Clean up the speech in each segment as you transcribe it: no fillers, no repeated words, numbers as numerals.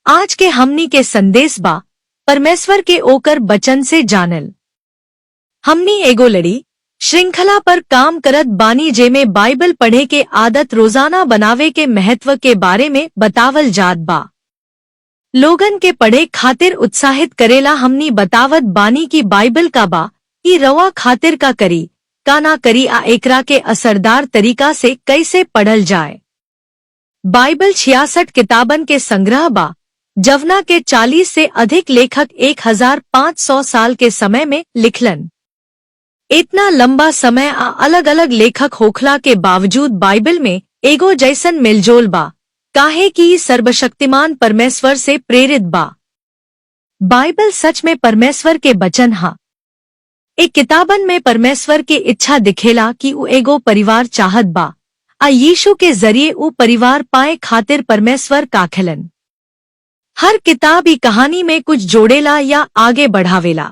आज के हमनी के संदेश बा परमेश्वर के ओकर बचन से जानल। हमनी एगो लड़ी श्रृंखला पर काम करत बानी जेमे बाइबल पढ़े के आदत रोजाना बनावे के महत्व के बारे में बतावल जात बा। लोगन के पढ़े खातिर उत्साहित करेला हमनी बतावत बानी की बाइबल का बा ई रवा खातिर का करी का ना करी आ एकरा के असरदार तरीका से कैसे पढ़ल जाए। बाइबल 66 किताबन के संग्रह बा जवना के 40 से अधिक लेखक 1500 साल के समय में लिखलन। इतना लंबा समय आ अलग अलग लेखक होखला के बावजूद बाइबल में एगो जैसन मिलजोल बा काहे कि ई सर्वशक्तिमान परमेश्वर से प्रेरित बा। बाइबल सच में परमेश्वर के वचन हा। एक किताबन में परमेश्वर के इच्छा दिखेला कि उ एगो परिवार चाहत बा आ यीशु के जरिए उ परिवार पाए खातिर परमेश्वर काखेलन। हर किताब ई कहानी में कुछ जोड़ेला या आगे बढ़ावेला।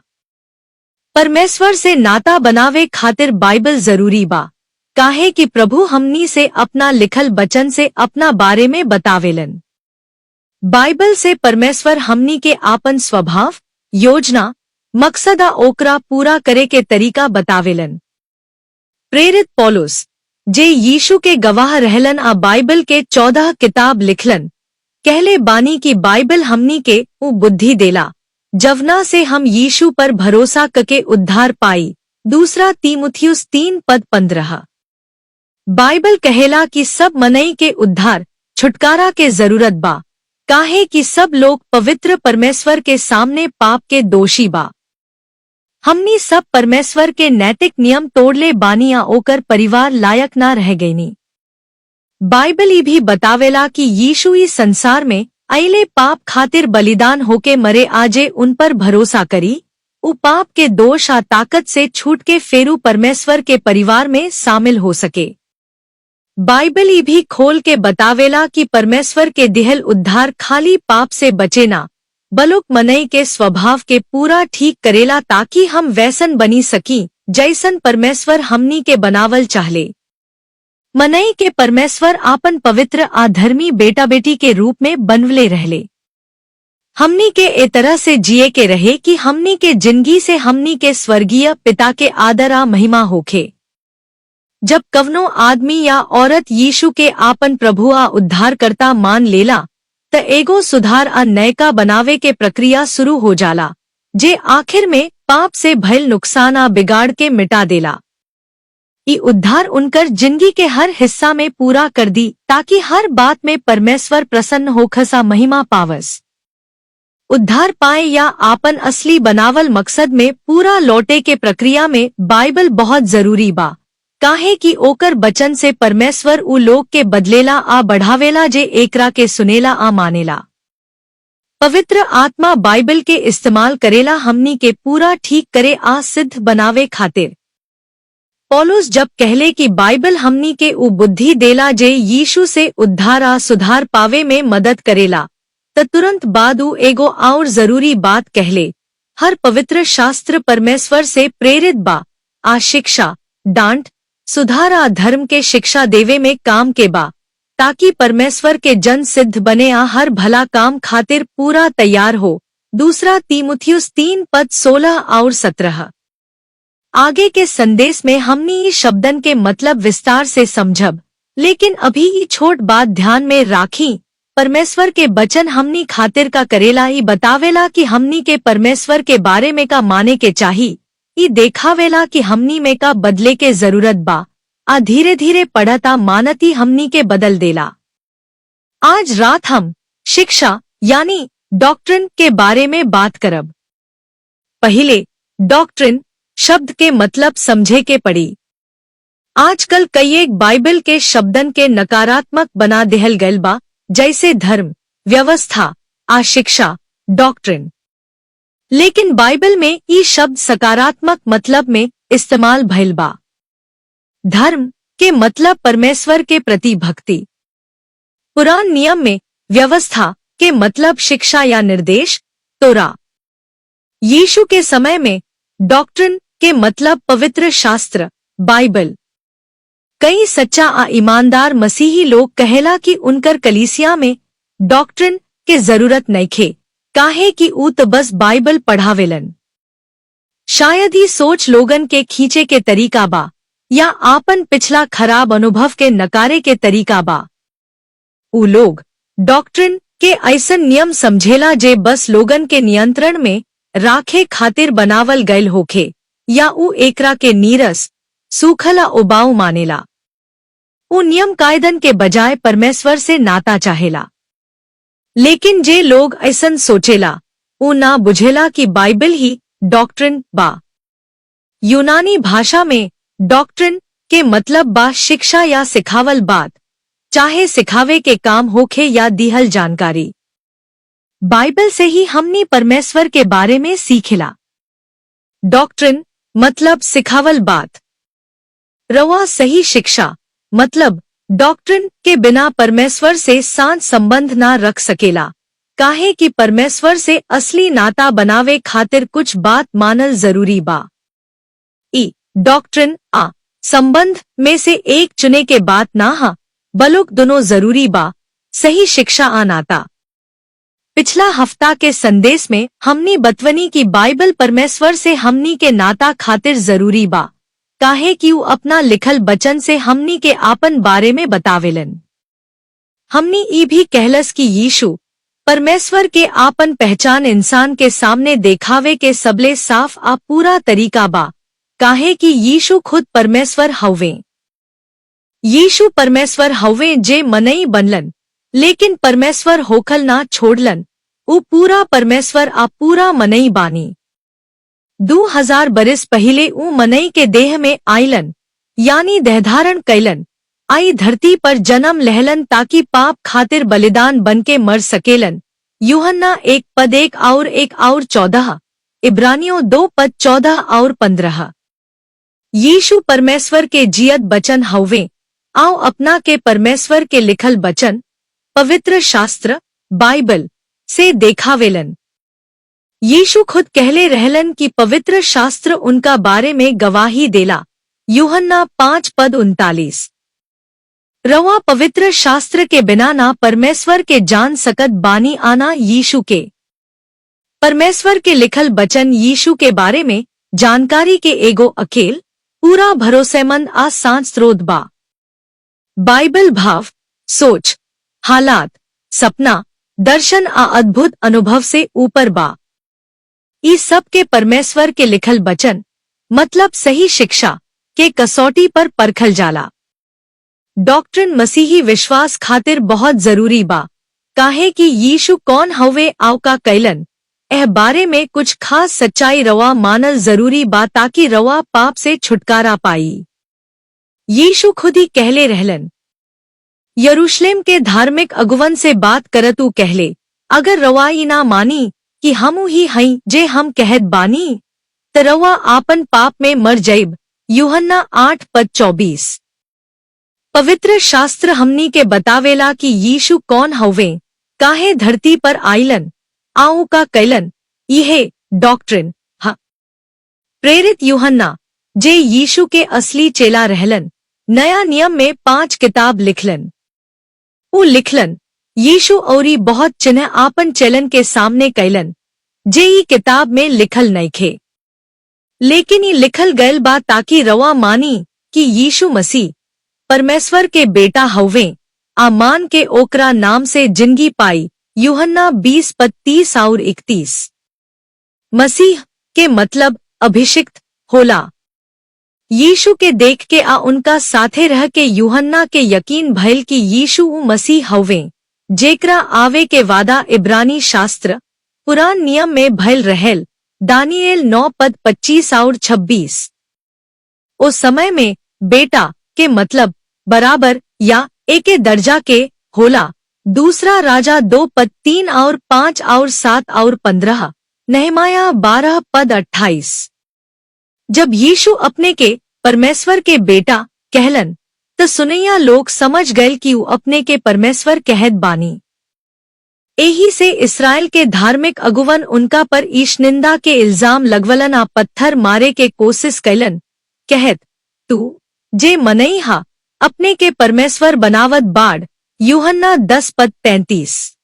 परमेश्वर से नाता बनावे खातिर बाइबल जरूरी बा काहे कि प्रभु हमनी से अपना लिखल वचन से अपना बारे में बतावेलन। बाइबल से परमेश्वर हमनी के आपन स्वभाव, योजना, मकसद आ ओकरा पूरा करे के तरीका बतावेलन। प्रेरित पौलुस जे यीशु के गवाह रहलन आ बाइबल के 14 किताब लिखलन कहले बानी की बाइबल हमनी के उ बुद्धि देला जवना से हम यीशु पर भरोसा कके उद्धार पाई। दूसरा तीमुथियुस 3:15। बाइबल कहेला कि सब मनई के उद्धार छुटकारा के जरूरत बा काहे कि सब लोग पवित्र परमेश्वर के सामने पाप के दोषी बा। हमनी सब परमेश्वर के नैतिक नियम तोड़ले बानी आ ओकर परिवार लायक ना रह गईनी। बाइबल ई भी बतावेला कि यीशु ई संसार में अइले पाप खातिर बलिदान होके मरे आजे उन पर भरोसा करी उ पाप के दोष आ ताकत से छूट के फेरू परमेश्वर के परिवार में शामिल हो सके। बाइबल ई भी खोल के बतावेला कि परमेश्वर के दिहल उद्धार खाली पाप से बचे ना बलुक मनई के स्वभाव के पूरा ठीक करेला ताकि हम वैसन बनी सकी जैसन परमेश्वर हमनी के बनावल चाहले। मनई के परमेश्वर आपन पवित्र आ धर्मी बेटा बेटी के रूप में बनवले रहले। हमनी के ए तरह से जिए के रहे कि हमनी के जिंदगी से हमनी के स्वर्गीय पिता के आदर आ महिमा होखे। जब कवनो आदमी या औरत यीशु के आपन प्रभु आ उद्धारकर्ता मान लेला त एगो सुधार आ नयका बनावे के प्रक्रिया शुरू हो जाला जे आखिर में पाप से भयल नुकसान आ बिगाड़ के मिटा देला। ई उद्धार उनकर जिंदगी के हर हिस्सा में पूरा कर दी ताकि हर बात में परमेश्वर प्रसन्न होखसा महिमा पावस। उद्धार पाए या आपन असली बनावल मकसद में पूरा लौटे के प्रक्रिया में बाइबल बहुत जरूरी बा काहे कि ओकर बचन से परमेश्वर उ लोग के बदलेला आ बढ़ावेला जे एकरा के सुनेला आ मानेला। पवित्र आत्मा बाइबल के इस्तेमाल करेला हमनी के पूरा ठीक करे आ सिद्ध बनावे खातिर। पौलुस जब कहले कि बाइबल हमनी के उ बुद्धि देला जे यीशु से उद्धार आ सुधार पावे में मदद करेला त तुरंत बाद उ एगो और जरूरी बात कहले हर पवित्र शास्त्र परमेश्वर से प्रेरित बा आ शिक्षा, डांट, सुधार आ धर्म के शिक्षा देवे में काम के बा ताकि परमेश्वर के जन सिद्ध बने आ हर भला काम खातिर पूरा तैयार हो। दूसरा तीमुथियुस 3:16 और 17। आगे के संदेश में हमनी ई शब्दन के मतलब विस्तार से समझब लेकिन अभी ई छोट बात ध्यान में राखी। परमेश्वर के वचन हमनी खातिर का करेला ई बतावेला कि हमनी के परमेश्वर के बारे में का माने के चाही। ई देखावेला कि हमनी में का बदले के जरूरत बा आ धीरे धीरे पढ़ता मानती हमनी के बदल देला। आज रात हम शिक्षा यानी डॉक्ट्रिन के बारे में बात करब। पहले डॉक्ट्रिन शब्द के मतलब समझे के पड़ी। आजकल कई एक बाइबल के शब्दन के नकारात्मक बना देहल गयल बा जैसे धर्म, व्यवस्था आ शिक्षा, डॉक्ट्रिन। लेकिन बाइबल में ई शब्द सकारात्मक मतलब में इस्तेमाल भइल बा। धर्म के मतलब परमेश्वर के प्रति भक्ति। पुरान नियम में व्यवस्था के मतलब शिक्षा या निर्देश, तोरा। यीशु के समय में डॉक्ट्रिन के मतलब पवित्र शास्त्र, बाइबल। कई सच्चा आ ईमानदार मसीही लोग कहेला कि उनकर कलीसिया में डॉक्ट्रिन के जरूरत नइखे, काहे कि ऊ त बस बाइबल पढ़ावेलन। शायद ही सोच लोगन के खींचे के तरीका बा, या आपन पिछला खराब अनुभव के नकारे के तरीका बा। ऊ लोग डॉक्ट्रिन के ऐसन नियम समझेला जे बस लोगन के नियंत्रण में राखे खातिर बनावल गयल होखे, या ऊ एकरा के नीरस, सूखला उबाऊ मानेला। ऊ नियम कायदन के बजाय परमेश्वर से नाता चाहेला। लेकिन जे लोग ऐसन सोचेला, ऊ ना बुझेला कि बाइबल ही डॉक्ट्रिन बा। यूनानी भाषा में डॉक्ट्रिन के मतलब बा शिक्षा या सिखावल बात, चाहे सिखावे के काम होखे या दिहल जानकारी। बाइबल से ही हमनी परमेश्वर के बारे में सीखेला। डॉक्ट्रिन मतलब सिखावल बात। रवा सही शिक्षा मतलब डॉक्ट्रिन के बिना परमेश्वर से सांझ संबंध ना रख सकेला, काहे कि परमेश्वर से असली नाता बनावे खातिर कुछ बात मानल जरूरी बा। ई डॉक्ट्रिन आ संबंध में से एक चुने के बात ना हा, बलुक दोनों जरूरी बा, सही शिक्षा आ नाता। पिछला हफ्ता के संदेश में हमनी बतवनी की बाइबल परमेश्वर से हमनी के नाता खातिर जरूरी बा, काहे कि ऊ अपना लिखल वचन से हमनी के आपन बारे में बतावेलन। हमनी ई भी कहलस कि यीशु परमेश्वर के आपन पहचान इंसान के सामने देखावे के सबले साफ आ पूरा तरीका बा, काहे कि यीशु खुद परमेश्वर हवे। यीशु परमेश्वर हवे जे मनई बनलन, लेकिन परमेश्वर होखल ना छोड़लन। ऊ पूरा परमेश्वर आ पूरा मनई बानी। 2000 बरिस पहिले ऊ मनई के देह में आइलन, यानी देहधारण कैलन, आई धरती पर जन्म लहलन ताकि पाप खातिर बलिदान बनके मर सकेलन। यूहन्ना 1:1-14, इब्रानियों 2:14-15। यीशु परमेश्वर के जियत बचन हवे। आओ अपना के परमेश्वर के लिखल बचन, पवित्र शास्त्र बाइबल से देखावेलन। यीशु खुद कहले रहलन कि पवित्र शास्त्र उनका बारे में गवाही देला। यूहन्ना 5:39। रवा पवित्र शास्त्र के बिना ना परमेश्वर के जान सकत बानी आना यीशु के। परमेश्वर के लिखल बचन यीशु के बारे में जानकारी के एगो अकेल, पूरा भरोसेमंद आ सांच स्रोत बा। बाइबल भाव, सोच, हालात, सपना, दर्शन आ अद्भुत अनुभव से ऊपर बा। इस सब के परमेश्वर के लिखल बचन मतलब सही शिक्षा के कसौटी पर परखल जाला। डॉक्ट्रिन मसीही विश्वास खातिर बहुत जरूरी बा, काहे कि यीशु कौन हवे आव का कैलन, एह बारे में कुछ खास सच्चाई रवा मानल जरूरी बा ताकि रवा पाप से छुटकारा पाई। यीशु खुद ही कहले रहलन। यरूशलेम के धार्मिक अगुवन से बात करतू कहले, अगर रवा ई ना मानी कि हमू ही हई जे हम कहत बानी, त रवा आपन पाप में मर जाइब। यूहन्ना 8:24। पवित्र शास्त्र हमनी के बतावेला कि यीशु कौन हवे, काहे धरती पर आइलन, आऊ का कैलन, यह डॉक्ट्रिन हा। प्रेरित यूहन्ना जे यीशु के असली चेला रहलन, नया नियम में 5 किताब लिखलन। ऊ लिखलन, यीशु औरी बहुत चिन्ह आपन चेलन के सामने कैलन, जे ई किताब में लिखल नइखे। लेकिन ई लिखल गयल बा ताकि रवा मानी कि यीशु मसीह परमेश्वर के बेटा हवे, आ मान के ओकरा नाम से जिंदगी पाई। यूहन्ना 20:30-31। मसीह के मतलब अभिषिक्त होला। यीशु के देख के आ उनका साथे रह के यूहन्ना के यकीन भइल कि यीशु ऊ मसीह हवे, जेकरा आवे के वादा इब्रानी शास्त्र पुरान नियम में भइल रहेल। दानिएल 9:25-26। उस समय में बेटा के मतलब बराबर या एके दर्जा के होला। दूसरा राजा 2:3-5-7-15। नहमाया 12:28। जब यीशु अपने के परमेश्वर के बेटा कहलन, तो सुनैया लोग समझ गए कि वो अपने के परमेश्वर कहत बानी। एही से इस्राएल के धार्मिक अगुवन उनका पर ईशनिंदा के इल्जाम लगवलन आ पत्थर मारे के कोशिश कैलन, कहत, तू जे मनई हा अपने के परमेश्वर बनावत बाड़। यूहन्ना 10:35।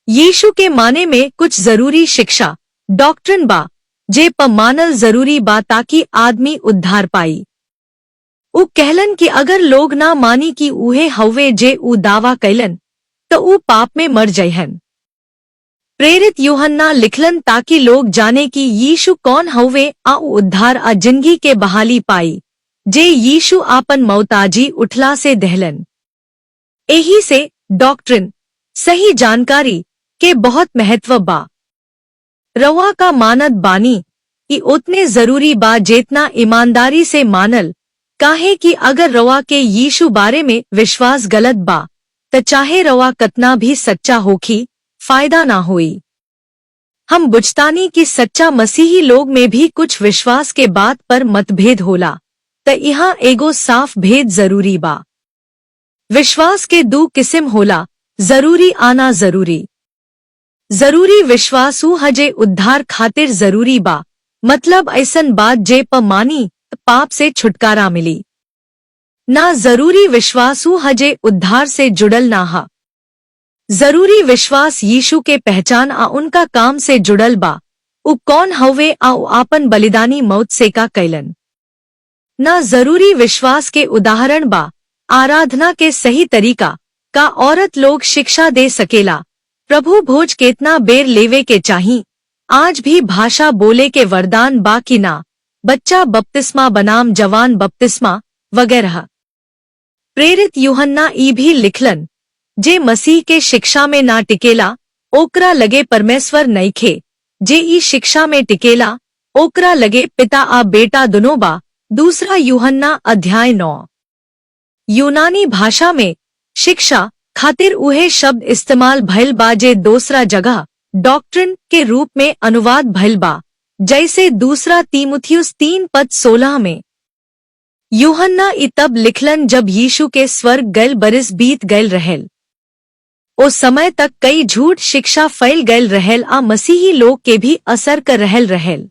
यीशु के माने में कुछ जरूरी शिक्षा डॉक्ट्रिन बा जे प मानल जरूरी बा ताकि आदमी उद्धार पाई। उ कहलन कि अगर लोग ना मानी कि उहे हवे जे उ दावा कैलन तो उ पाप में मर जइहन। प्रेरित यूहन्ना लिखलन ताकि लोग जाने कि यीशु कौन हवे आ उद्धार आ जिंदगी के बहाली पाई जे यीशु आपन मौताजी उठला से दहलन। एही से डॉक्ट्रिन सही जानकारी के बहुत महत्व बा। रवा का मानद बानी कि उतने जरूरी बा जेतना ईमानदारी से मानल, काहे कि अगर रवा के यीशु बारे में विश्वास गलत बा त चाहे रवा कतना भी सच्चा होखी फायदा ना होई। हम बुझतानी कि सच्चा मसीही लोग में भी कुछ विश्वास के बात पर मतभेद होला त यहाँ एगो साफ भेद जरूरी बा। विश्वास के दो किस्म होला, जरूरी आना जरूरी। जरूरी विश्वास उ हजे उद्धार खातिर जरूरी बा, मतलब ऐसन बात जे प मानी पाप से छुटकारा मिली। ना जरूरी विश्वास उ हजे उद्धार से जुड़ल ना हा। जरूरी विश्वास यीशु के पहचान आ उनका काम से जुड़ल बा, उ कौन हवे आ उ आपन बलिदानी मौत से का कैलन। ना जरूरी विश्वास के उदाहरण बा आराधना के सही तरीका का औरत लोग शिक्षा दे सकेला, प्रभु भोज केतना बेर लेवे के चाही, आज भी भाषा बोले के वरदान बा कि ना, बच्चा बपतिस्मा बनाम जवान बपतिस्मा वगैरह। प्रेरित यूहन्ना ई भी लिखलन जे मसीह के शिक्षा में ना टिकेला ओकरा लगे परमेश्वर नइखे, जे ई शिक्षा में टिकेला ओकरा लगे पिता आ बेटा दुनो बा। दूसरा यूहन्ना अध्याय 9। यूनानी भाषा में शिक्षा खातिर उहे शब्द इस्तेमाल भइल बा जे दूसरा जगह डॉक्ट्रिन के रूप में अनुवाद भइल बा, जैसे दूसरा तीमुथियुस 3:16 में। यूहन्ना ई तब लिखलन जब यीशु के स्वर्ग गैल बरिस बीत गैल रहेल। ओ समय तक कई झूठ शिक्षा फैल गैल रहेल आ मसीही लोग के भी असर कर रहल रहेल।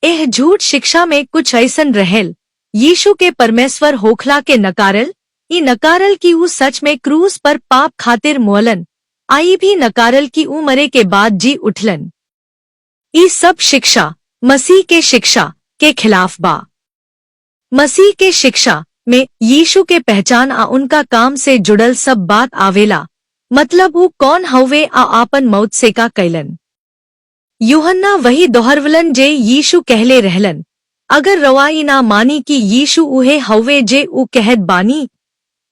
एह झूठ शिक्षा में कुछ ऐसन रहेल, यीशु के परमेश्वर होखला के नकारल, ई नकारल की उ सच में क्रूस पर पाप खातिर मुअलन, आई भी नकारल की उ मरे के बाद जी उठलन। ई सब शिक्षा मसीह के शिक्षा के खिलाफ बा। मसीह के शिक्षा में यीशु के पहचान आ उनका काम से जुड़ल सब बात आवेला, मतलब उ कौन हवे आ आपन मौत से का कैलन। यूहन्ना वही दोहरवलन जे यीशु कहले रहलन, अगर रवाई ना मानी कि यीशु उहे हवे जे उ कहत बानी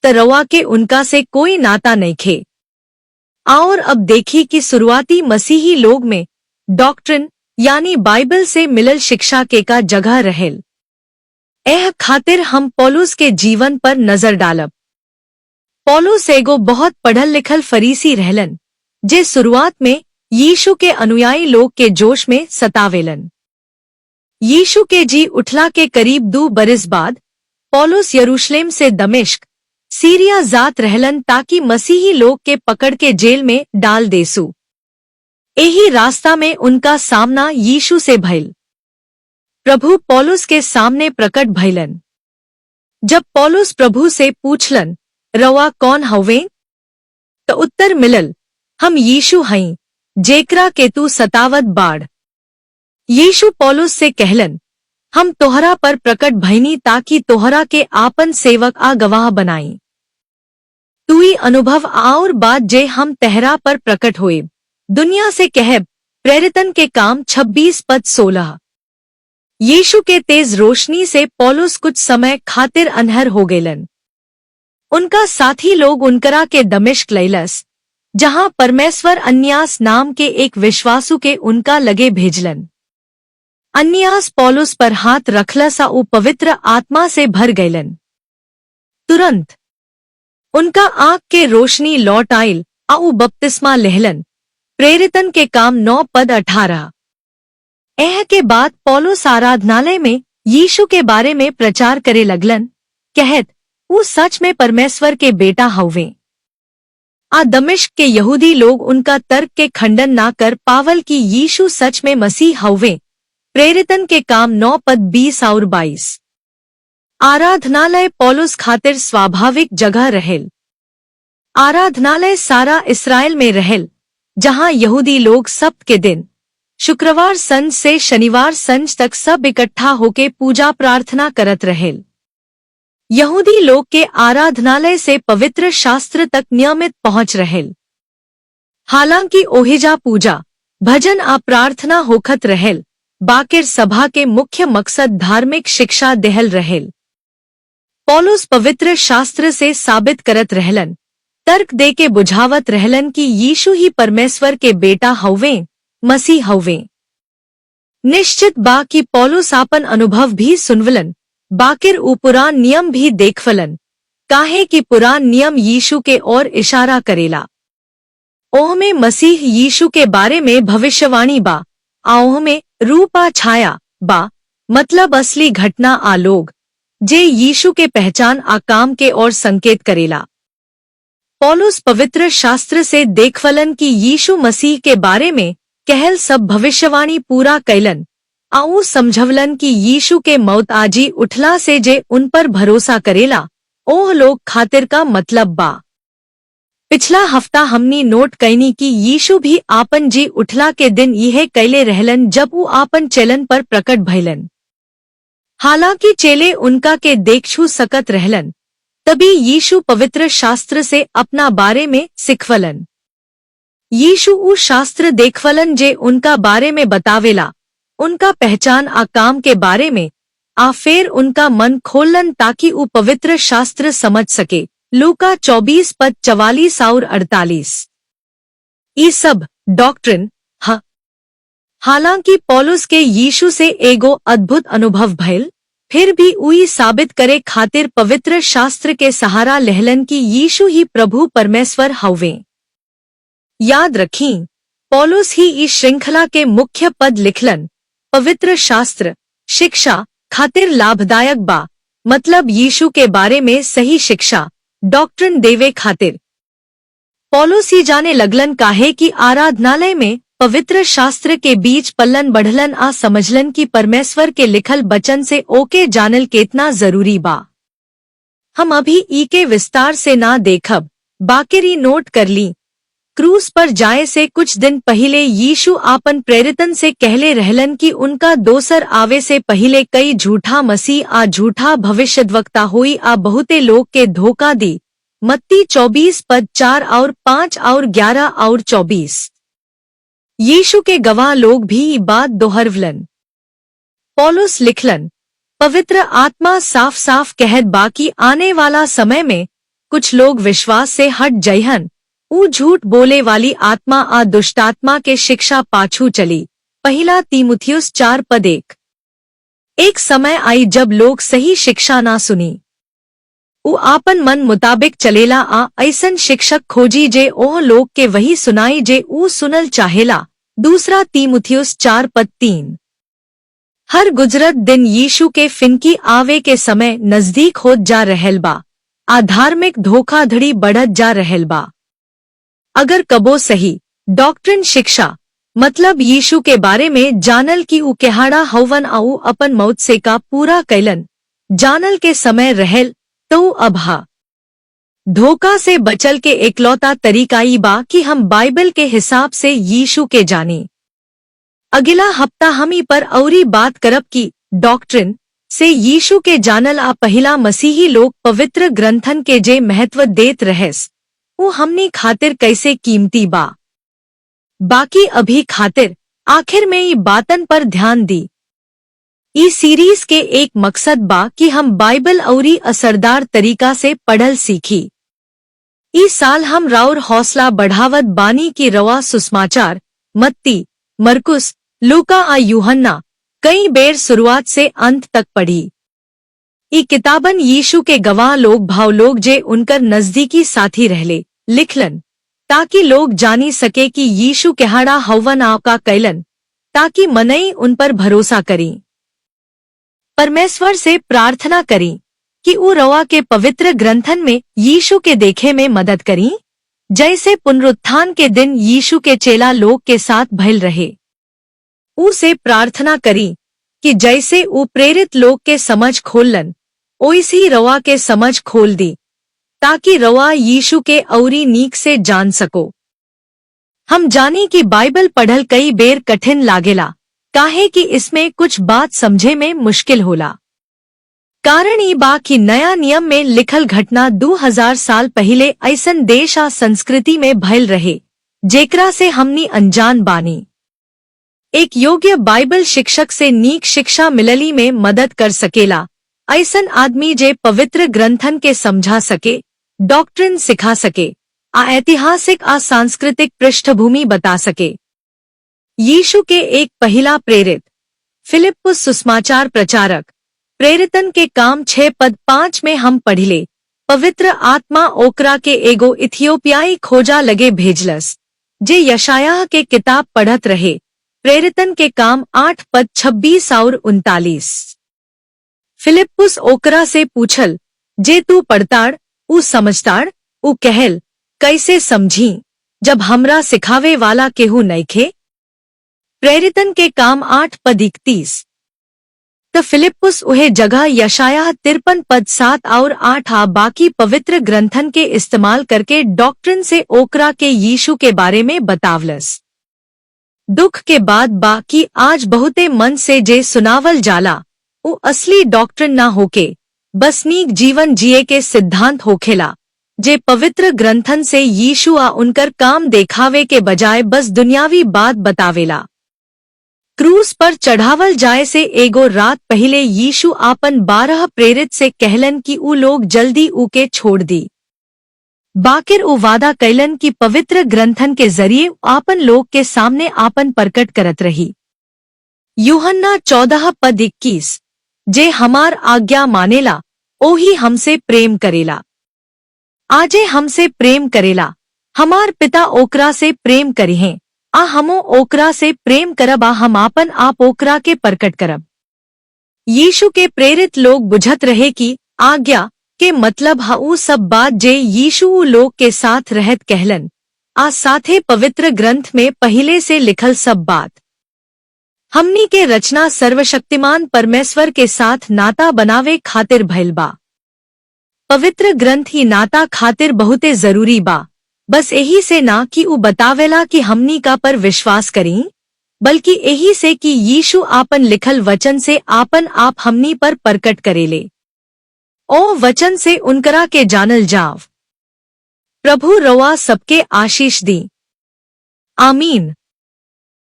त रवा के उनका से कोई नाता नइखे। और अब देखी कि शुरुआती मसीही लोग में डॉक्ट्रिन यानी बाइबल से मिलल शिक्षा के का जगह रहेल। एह खातिर हम पौलुस के जीवन पर नजर डालब। पौलुस एगो बहुत पढ़ल लिखल फरीसी रहलन, जे शुरुआत में यीशु के अनुयायी लोग के जोश में सतावेलन। यीशु के जी उठला के करीब 2 बरिस बाद पौलुस यरूशलेम से दमिश्क सीरिया जात रहलन ताकि मसीही लोग के पकड़ के जेल में डाल देसु। एही रास्ता में उनका सामना यीशु से भइल। प्रभु पौलुस के सामने प्रकट भइलन। जब पौलुस प्रभु से पूछलन, रवा कौन हवे, तो उत्तर मिलल, हम यीशु हई जेकरा के तू सतावत बाड़। यीशु पौलुस से कहलन, हम तोहरा पर प्रकट भइनी ताकि तोहरा के आपन सेवक आ गवाह बनाई। तुई अनुभव और बात जे हम तहरा पर प्रकट होए दुनिया से कहब। प्रेरितन के काम 26:16। यीशु के तेज रोशनी से पौलुस कुछ समय खातिर अनहर हो गेलन। उनका साथी लोग उनकरा के दमिश्क लैलस, जहां परमेश्वर अन्यास नाम के एक विश्वासु के उनका लगे भेजलन। अन्यास पौलुस पर हाथ रखलस आ उ पवित्र आत्मा से भर गईलन। तुरंत उनका आँख के रोशनी लौट आइल आ उ बपतिस्मा लेहलन। प्रेरितन के काम 9:18। एह के बाद पौलुस आराधनालय में यीशु के बारे में प्रचार करे लगलन, कहत उ सच में परमेश्वर के बेटा हवे। आ दमिश्क के यहूदी लोग उनका तर्क के खंडन ना कर पावल कि यीशु सच में मसीह हवे। प्रेरितन के काम 9:20 और 22। आराधनालय पौलुस खातिर स्वाभाविक जगह रहेल। आराधनालय सारा इस्राएल में रहेल, जहां यहूदी लोग सब्त के दिन शुक्रवार संझ से शनिवार संझ तक सब इकट्ठा होके पूजा प्रार्थना करत रहेल। यहूदी लोग के आराधनालय से पवित्र शास्त्र तक नियमित पहुंच रहेल। हालांकि ओहिजा पूजा भजन आ प्रार्थना होखत रहेल, बाकिर सभा के मुख्य मकसद धार्मिक शिक्षा देहल रहेल। पौलुस पवित्र शास्त्र से साबित करत रहलन, तर्क दे के बुझावत रहलन कि यीशु ही परमेश्वर के बेटा हउवे, मसीह हउवे। निश्चित बा कि पौलुस आपन अनुभव भी सुनवलन, बाकिर उ पुरान नियम भी देखवलन, काहे कि पुरान नियम यीशु के ओर इशारा करेला। ओहमे मसीह यीशु के बारे में भविष्यवाणी बा, ओहमे रूप आ छाया बा, मतलब असली घटना आ लोग जे यीशु के पहचान आ काम के ओर संकेत करेला। पौलुस पवित्र शास्त्र से देखवलन कि यीशु मसीह के बारे में कहल सब भविष्यवाणी पूरा कैलन, आऊ समझवलन कि यीशु के मौत आजी उठला से जे उन पर भरोसा करेला, ओह लोग खातिर का मतलब बा। पिछला हफ्ता हमनी नोट कैनी कि यीशु भी आपन जी उठला के दिन यह कैले रहलन जब वो आपन चेलन पर प्रकट भइलन। हालांकि चेले उनका के देखछू सकत रहलन, तभी यीशु पवित्र शास्त्र से अपना बारे में सिखवलन। यीशु उ शास्त्र देखवलन जे उनका बारे में बतावेला, उनका पहचान आ काम के बारे में, आ फिर उनका मन खोलन ताकि उ पवित्र शास्त्र समझ सके। लूका 24 पद 44 और 48। ये सब डॉक्ट्रिन ह। हालांकि पौलुस के यीशु से एगो अद्भुत अनुभव भइल, फिर भी उई साबित करे खातिर पवित्र शास्त्र के सहारा लेहलन कि यीशु ही प्रभु परमेश्वर हउवे। याद रखीं, पौलुस ही इस श्रृंखला के मुख्य पद लिखलन, पवित्र शास्त्र शिक्षा खातिर लाभदायक बा, मतलब यीशु के बारे में सही शिक्षा डॉक्ट्रिन देवे खातिर। पौलुस ही जाने लगलन काहे कि आराधनालय में पवित्र शास्त्र के बीच पल्लन बढ़लन आ समझलन कि परमेश्वर के लिखल बचन से ओके जानल केतना जरूरी बा। हम अभी ई के विस्तार से ना देखब, बाकिर नोट कर ली। क्रूस पर जाए से कुछ दिन पहले यीशु आपन प्रेरितन से कहले रहलन कि उनका दोसर आवे से पहले कई झूठा मसीह आ झूठा भविष्यद्वक्ता हुई आ बहुते लोग के धोखा दी। मत्ती 24 पद 4 और 5 और 11 और 24। यीशु के गवाह लोग भी ये बात दोहरवलन। पौलुस लिखलन, पवित्र आत्मा साफ साफ कहत बाकी आने वाला समय में कुछ लोग विश्वास से हट जइहन, ऊ झूठ बोले वाली आत्मा आ दुष्टात्मा के शिक्षा पाछू चली। पहला तीमुथियुस 4 पद 1। एक समय आई जब लोग सही शिक्षा ना सुनी, ऊ आपन मन मुताबिक चलेला आ ऐसन शिक्षक खोजी जे ओह लोग के वही सुनाई जे ऊ सुनल चाहेला। दूसरा तीमुथियुस 4 पद 3। हर गुजरत दिन यीशु के फिनकी आवे के समय नजदीक होत जा रहल बा, आ धार्मिक धोखाधड़ी बढ़त जा रहल बा। अगर कबो सही डॉक्ट्रिन शिक्षा मतलब यीशु के बारे में जानल कि ऊ केहाड़ा हवन आऊ अपन मौत से का पूरा कैलन जानल के समय रहल, तो अबहा धोखा से बचल के एकलौता तरीका ई बा कि हम बाइबल के हिसाब से यीशु के जाने। अगला हफ्ता हम ई पर औरी बात करब कि डॉक्ट्रिन से यीशु के जानल आ पहिला मसीही लोग पवित्र ग्रंथन के जे महत्व देत रहेस, वो हमनी खातिर कैसे कीमती बा। बाकी अभी खातिर आखिर में ये बातन पर ध्यान दी। इस सीरीज के एक मकसद बा कि हम बाइबल औरी असरदार तरीका से पढ़ल सीखी। इस साल हम राउर हौसला बढ़ावत बानी की रवा सुसमाचार मत्ती, मरकुस, लूका आ यूहन्ना कई बेर शुरुआत से अंत तक पढ़ी। ई किताबन यीशु के गवाह लोग भाव लोग जे उनकर नजदीकी साथी रहले लिखलन, ताकि लोग जानी सके कि यीशु केहाड़ा हवन आपका कैलन, ताकि मनई उन पर भरोसा करी। परमेश्वर से प्रार्थना करी कि ऊ रवा के पवित्र ग्रंथन में यीशु के देखे में मदद करी, जैसे पुनरुत्थान के दिन यीशु के चेला लोग के साथ भइल रहे। ऊ से प्रार्थना करी कि जैसे ऊ प्रेरित लोग के समझ खोलन, ओइसी ही रवा के समझ खोल दी, ताकि रवा यीशु के औरी नीक से जान सको। हम जानी कि बाइबल पढ़ल कई बेर कठिन लागेला, काहे कि इसमें कुछ बात समझे में मुश्किल होला। कारण ई बा कि नया नियम में लिखल घटना 2000 साल पहले ऐसन देश आ संस्कृति में भयल रहे, जेकरा से हमनी अनजान बानी। एक योग्य बाइबल शिक्षक से नीक शिक्षा मिलली में मदद कर सकेला, ऐसन आदमी जे पवित्र ग्रंथन के समझा सके, डॉक्ट्रिन सिखा सके, आ ऐतिहासिक आ सांस्कृतिक पृष्ठभूमि बता सके। यीशु के एक पहिला प्रेरित फिलिप्पुस सुसमाचार प्रचारक, प्रेरितन के काम 6:5 में हम पढ़िले, पवित्र आत्मा ओकरा के एगो इथियोपियाई खोजा लगे भेजलस, जे यशायाह के किताब पढ़त रहे। प्रेरितन के काम 8:26 और 39। फिलिप्पुस ओकरा से पूछल, जे तू पढ़ताड़, ऊ समझताड़, ऊ कहल, कैसे समझी, जब हमरा सिखावे वाला केहू नइखे। प्रेरितन के काम 8:31। त फिलिप्पुस उहे जगह यशायाह 53:7 और 8 आ बाकी पवित्र ग्रंथन के इस्तेमाल करके डॉक्ट्रिन से ओकरा के यीशु के बारे में बतावलस। दुख के बाद बाकी आज बहुते मन से जे सुनावल जाला, उ असली डॉक्ट्रिन ना होके बस नीक जीवन जिए के सिद्धांत होखेला, जे पवित्र ग्रंथन से यीशु आ उनकर काम देखावे के बजाय बस दुनियावी बात बतावेला। क्रूस पर चढ़ावल जाए से एगो रात पहले यीशु आपन 12 प्रेरित से कहलन कि ऊ लोग जल्दी ऊके छोड़ दी। बाकिर ऊ वादा कैलन कि पवित्र ग्रंथन के जरिए आपन लोग के सामने आपन प्रकट करत रही। यूहन्ना 14:21, जे हमार आज्ञा मानेला, ओही हमसे प्रेम करेला। आजे हमसे प्रेम करेला, हमार पिता ओकरा से प्रेम करिहें, आ हमो ओकरा से प्रेम करब, आ हम आपन आप ओकरा के प्रकट करब। यीशु के प्रेरित लोग बुझत रहे कि आज्ञा के मतलब हा ऊ सब बात जे यीशु ऊ लोग के साथ रहत कहलन, आ साथे पवित्र ग्रंथ में पहले से लिखल सब बात। हमनी के रचना सर्वशक्तिमान परमेश्वर के साथ नाता बनावे खातिर भइल बा। पवित्र ग्रंथ ही नाता खातिर बहुते जरूरी बा, बस यही से ना कि ऊ बतावेला कि हमनी का पर विश्वास करी, बल्कि यही से कि यीशु आपन लिखल वचन से आपन आप हमनी पर प्रकट करेले। ओ वचन से उनकरा के जानल जाव। प्रभु रवा सबके आशीष दी। आमीन।